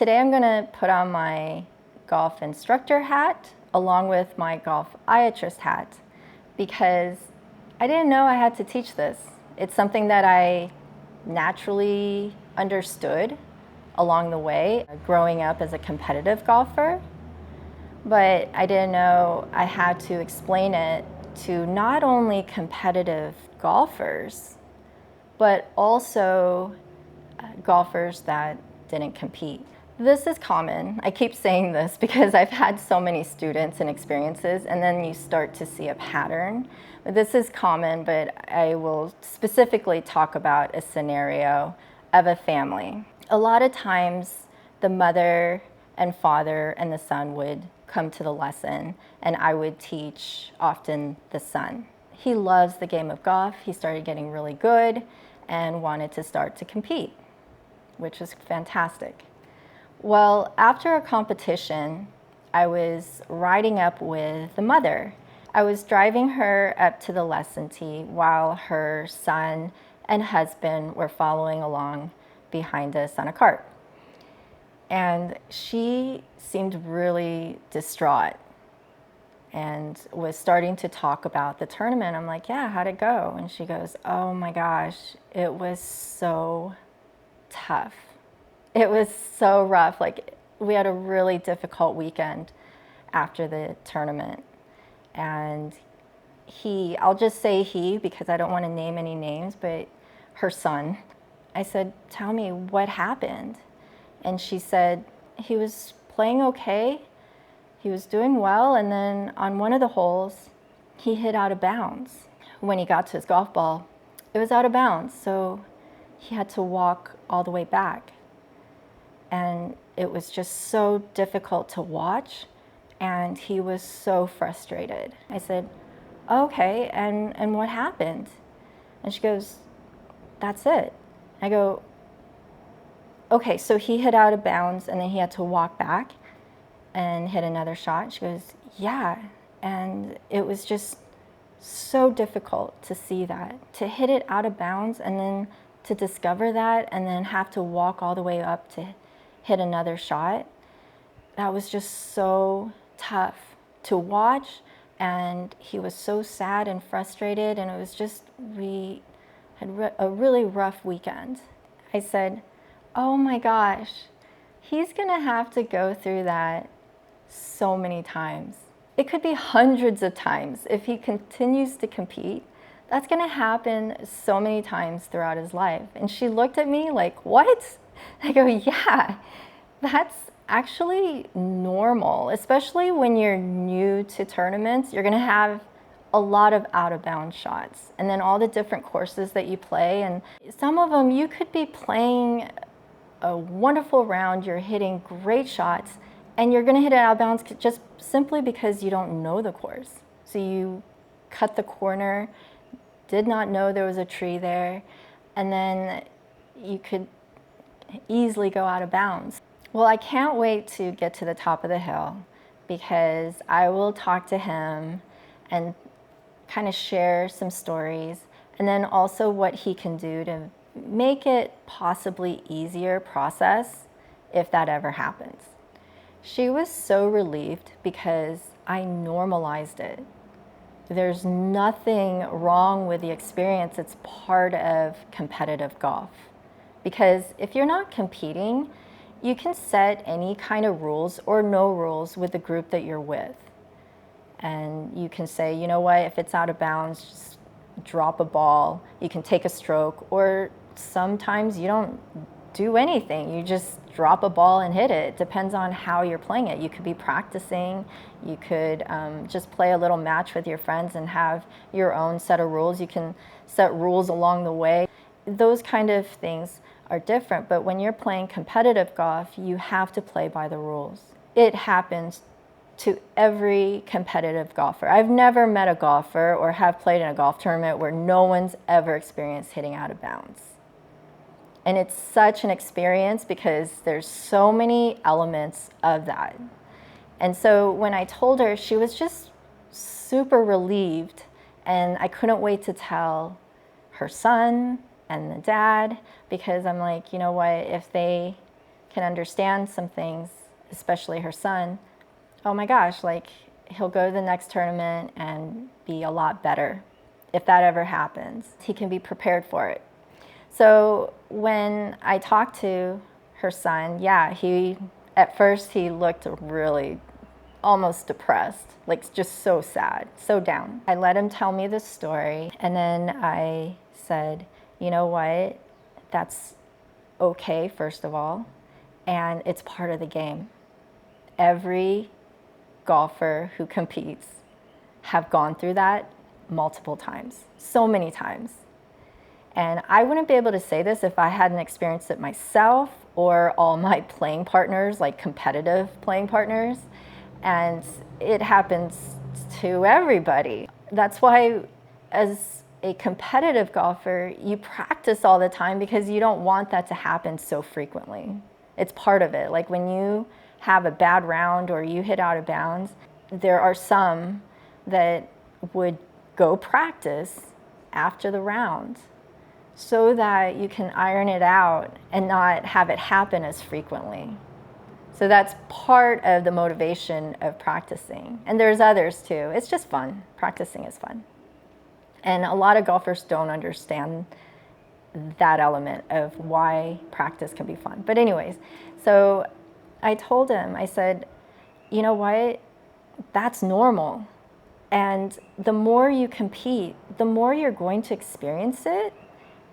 Today I'm going to put on my golf instructor hat along with my golfiatrist hat because I didn't know I had to teach this. It's something that I naturally understood along the way, growing up as a competitive golfer, but I didn't know I had to explain it to not only competitive golfers, but also golfers that didn't compete. This is common. I keep saying this because I've had so many students and experiences, and then you start to see a pattern. But this is common, but I will specifically talk about a scenario of a family. A lot of times, the mother and father and the son would come to the lesson, and I would teach often the son. He loves the game of golf. He started getting really good and wanted to start to compete, which is fantastic. Well, after a competition, I was riding up with the mother. I was driving her up to the lesson tee while her son and husband were following along behind us on a cart. And she seemed really distraught and was starting to talk about the tournament. I'm like, yeah, how'd it go? And she goes, oh my gosh, it was so tough. It was so rough. Like, we had a really difficult weekend after the tournament. And I'll just say he because I don't want to name any names, but her son. I said, tell me what happened. And she said, he was playing okay. He was doing well. And then on one of the holes, he hit out of bounds. When he got to his golf ball, it was out of bounds. So he had to walk all the way back. And it was just so difficult to watch, and he was so frustrated. I said, okay, and what happened? And she goes, that's it. I go, okay, so he hit out of bounds, and then he had to walk back and hit another shot. She goes, yeah, and it was just so difficult to see that, to hit it out of bounds, and then to discover that, and then have to walk all the way up to hit another shot. That was just so tough to watch, and he was so sad and frustrated, and it was just, we had a really rough weekend. I said, oh my gosh, he's gonna have to go through that so many times. It could be hundreds of times if he continues to compete. That's gonna happen so many times throughout his life. And she looked at me like, what? I go, yeah, that's actually normal, especially when you're new to tournaments. You're gonna have a lot of out of bounds shots, and then all the different courses that you play, and some of them you could be playing a wonderful round, you're hitting great shots, and you're gonna hit it out of bounds just simply because you don't know the course. So you cut the corner, did not know there was a tree there, and then you could easily go out of bounds. Well, I can't wait to get to the top of the hill because I will talk to him and kind of share some stories, and then also what he can do to make it possibly easier process if that ever happens. She was so relieved because I normalized it. There's nothing wrong with the experience. It's part of competitive golf. Because if you're not competing, you can set any kind of rules or no rules with the group that you're with. And you can say, you know what, if it's out of bounds, just drop a ball. You can take a stroke, or sometimes you don't do anything. You just drop a ball and hit it. It depends on how you're playing it. You could be practicing. You could just play a little match with your friends and have your own set of rules. You can set rules along the way. Those kind of things are different, but when you're playing competitive golf, you have to play by the rules. It happens to every competitive golfer. I've never met a golfer or have played in a golf tournament where no one's ever experienced hitting out of bounds. And it's such an experience because there's so many elements of that. And so when I told her, she was just super relieved, and I couldn't wait to tell her son and the dad, because I'm like, you know what, if they can understand some things, especially her son, oh my gosh, like he'll go to the next tournament and be a lot better. If that ever happens, he can be prepared for it. So when I talked to her son, yeah, at first he looked really almost depressed, like just so sad, so down. I let him tell me the story, and then I said, you know what, that's okay, first of all, and it's part of the game. Every golfer who competes have gone through that multiple times, so many times. And I wouldn't be able to say this if I hadn't experienced it myself or all my playing partners, like competitive playing partners. And it happens to everybody. That's why as a competitive golfer, you practice all the time because you don't want that to happen so frequently. It's part of it. Like when you have a bad round or you hit out of bounds, there are some that would go practice after the round so that you can iron it out and not have it happen as frequently. So that's part of the motivation of practicing. And there's others too. It's just fun. Practicing is fun. And a lot of golfers don't understand that element of why practice can be fun. But anyways, so I told him, I said, you know what? That's normal. And the more you compete, the more you're going to experience it.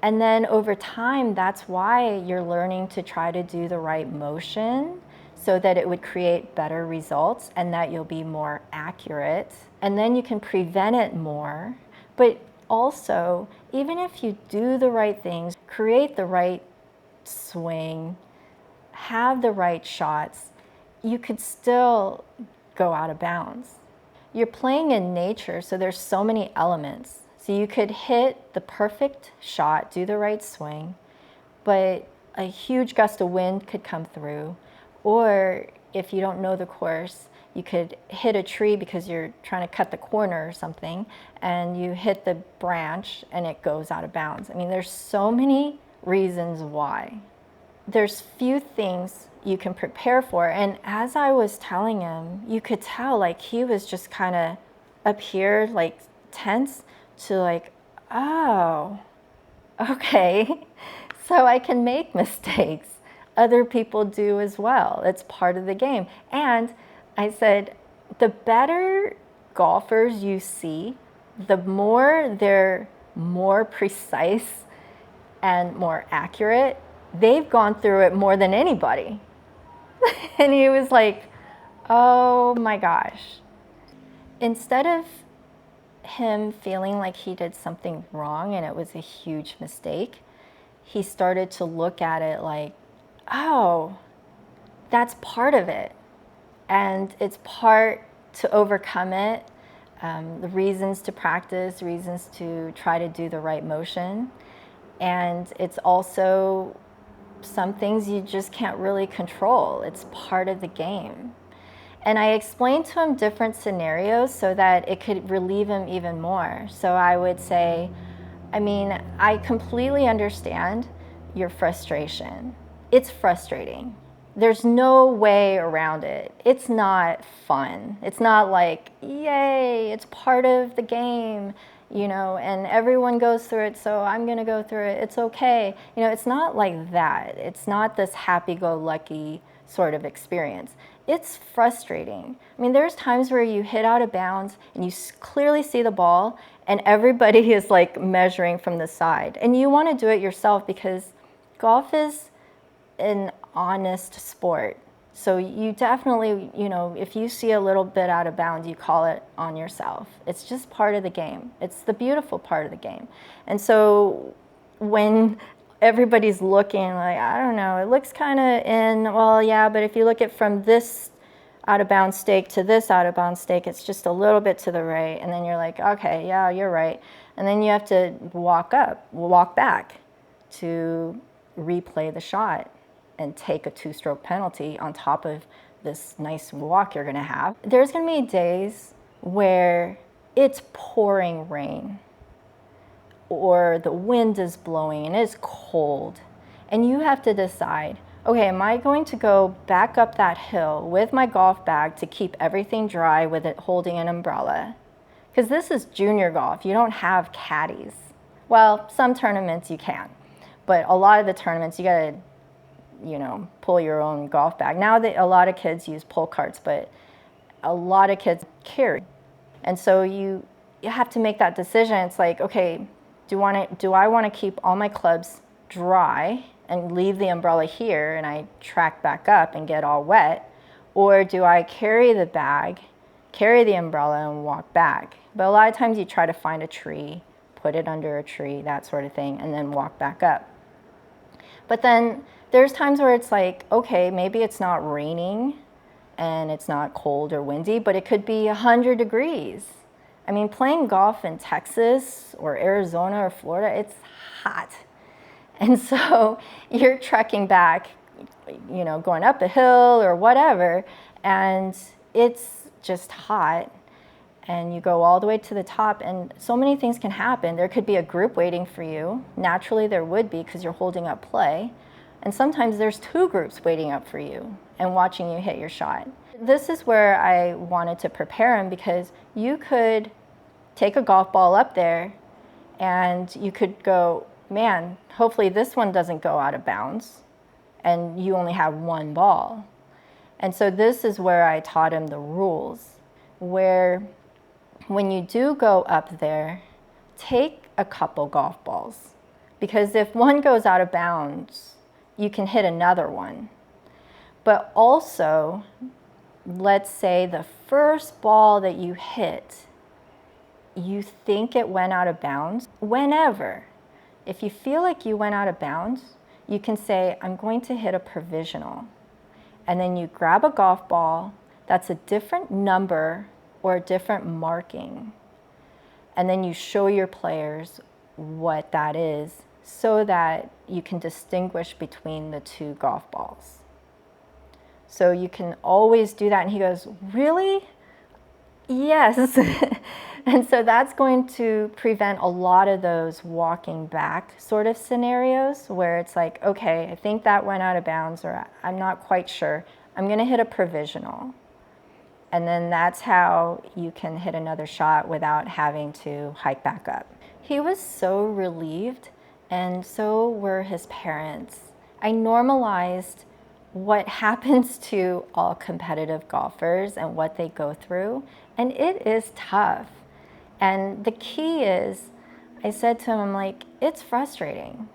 And then over time, that's why you're learning to try to do the right motion so that it would create better results and that you'll be more accurate. And then you can prevent it more. But also, even if you do the right things, create the right swing, have the right shots, you could still go out of bounds. You're playing in nature, so there's so many elements. So you could hit the perfect shot, do the right swing, but a huge gust of wind could come through. Or if you don't know the course, you could hit a tree because you're trying to cut the corner or something, and you hit the branch and it goes out of bounds. I mean, there's so many reasons why. There's few things you can prepare for. And as I was telling him, you could tell like he was just kind of up here, like tense, to like, oh, okay, so I can make mistakes. Other people do as well. It's part of the game. And I said, the better golfers you see, the more they're more precise and more accurate. They've gone through it more than anybody. And he was like, oh my gosh. Instead of him feeling like he did something wrong and it was a huge mistake, he started to look at it like, oh, that's part of it. And it's part to overcome it, the reasons to practice, reasons to try to do the right motion. And it's also some things you just can't really control. It's part of the game. And I explained to him different scenarios so that it could relieve him even more. So I would say, I mean, I completely understand your frustration. It's frustrating. There's no way around it. It's not fun. It's not like, yay, it's part of the game, you know, and everyone goes through it, so I'm gonna go through it. It's okay. You know, it's not like that. It's not this happy-go-lucky sort of experience. It's frustrating. I mean, there's times where you hit out of bounds and you clearly see the ball and everybody is like measuring from the side. And you want to do it yourself because golf is an honest sport. So you definitely, you know, if you see a little bit out of bounds, you call it on yourself. It's just part of the game. It's the beautiful part of the game. And so when everybody's looking like, I don't know, it looks kind of in, well, yeah, but if you look at from this out of bounds stake to this out of bounds stake, it's just a little bit to the right. And then you're like, okay, yeah, you're right. And then you have to walk back to replay the shot and take a 2-stroke penalty on top of this nice walk you're gonna have. There's gonna be days where it's pouring rain or the wind is blowing and it's cold, and you have to decide, okay, am I going to go back up that hill with my golf bag to keep everything dry with it holding an umbrella? Because this is junior golf. You don't have caddies. Well, some tournaments you can, but a lot of the tournaments you gotta, pull your own golf bag. Now that a lot of kids use pull carts, but a lot of kids carry. And so you have to make that decision. It's like, okay, do I want to keep all my clubs dry and leave the umbrella here and I track back up and get all wet? Or do I carry the bag, carry the umbrella and walk back? But a lot of times you try to find a tree, put it under a tree, that sort of thing, and then walk back up. But then there's times where it's like, okay, maybe it's not raining and it's not cold or windy, but it could be 100 degrees. I mean, playing golf in Texas or Arizona or Florida, it's hot. And so you're trekking back, going up a hill or whatever, and it's just hot. And you go all the way to the top, and so many things can happen. There could be a group waiting for you. Naturally, there would be because you're holding up play. And sometimes there's 2 groups waiting up for you and watching you hit your shot. This is where I wanted to prepare him, because you could take a golf ball up there and you could go, man, hopefully this one doesn't go out of bounds, and you only have 1 ball. And so this is where I taught him the rules, where when you do go up there, take a couple golf balls, because if one goes out of bounds, you can hit another one. But also, let's say the first ball that you hit, you think it went out of bounds. Whenever, if you feel like you went out of bounds, you can say, I'm going to hit a provisional. And then you grab a golf ball that's a different number or a different marking. And then you show your players what that is so that you can distinguish between the 2 golf balls. So you can always do that. And he goes, really? Yes. And so that's going to prevent a lot of those walking back sort of scenarios where it's like, okay, I think that went out of bounds, or I'm not quite sure. I'm going to hit a provisional. And then that's how you can hit another shot without having to hike back up. He was so relieved, and so were his parents. I normalized what happens to all competitive golfers and what they go through, and it is tough. And the key is, I said to him, I'm like, it's frustrating.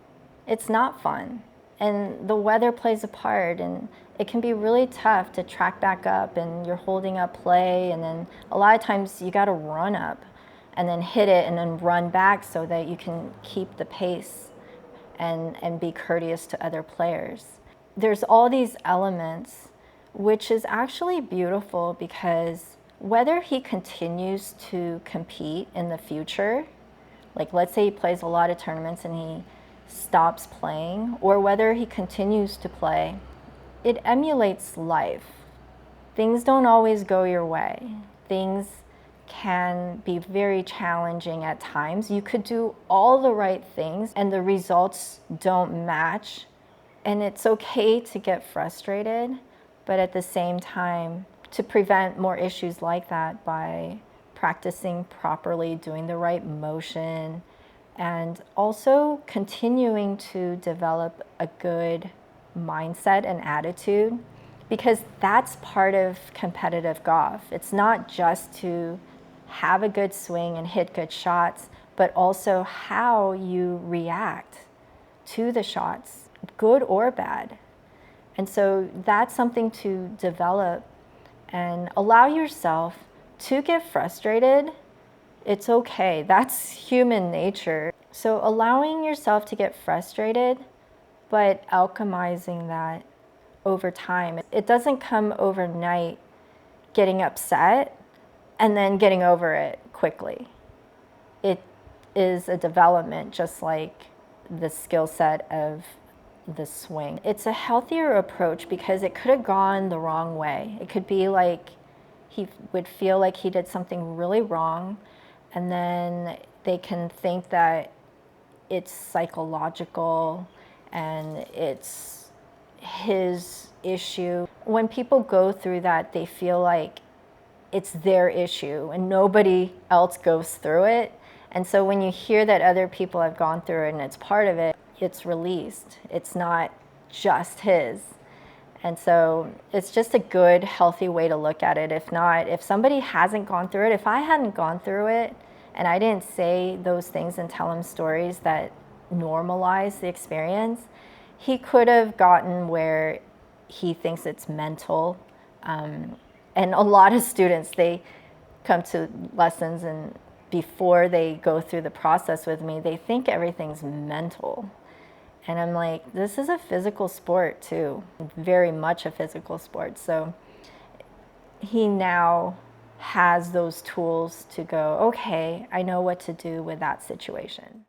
It's not fun. And the weather plays a part, and it can be really tough to track back up, and you're holding up play, and then a lot of times you got to run up and then hit it and then run back so that you can keep the pace and be courteous to other players. There's all these elements, which is actually beautiful, because whether he continues to compete in the future, like let's say he plays a lot of tournaments and he stops playing, or whether he continues to play, it emulates life. Things don't always go your way. Things can be very challenging at times. You could do all the right things and the results don't match. And it's okay to get frustrated, but at the same time, to prevent more issues like that by practicing properly, doing the right motion, and also continuing to develop a good mindset and attitude, because that's part of competitive golf. It's not just to have a good swing and hit good shots, but also how you react to the shots, good or bad. And so that's something to develop, and allow yourself to get frustrated. It's okay. That's human nature. So allowing yourself to get frustrated, but alchemizing that over time. It doesn't come overnight, getting upset and then getting over it quickly. It is a development, just like the skill set of the swing. It's a healthier approach, because it could have gone the wrong way. It could be like he would feel like he did something really wrong, and then they can think that it's psychological and it's his issue. When people go through that, they feel like it's their issue and nobody else goes through it. And so when you hear that other people have gone through it and it's part of it, it's released. It's not just his. And so it's just a good, healthy way to look at it. If not, if somebody hasn't gone through it, if I hadn't gone through it and I didn't say those things and tell him stories that normalize the experience, he could have gotten where he thinks it's mental. And a lot of students, they come to lessons and before they go through the process with me, they think everything's mental. And I'm like, this is a physical sport too, very much a physical sport. So he now has those tools to go, okay, I know what to do with that situation.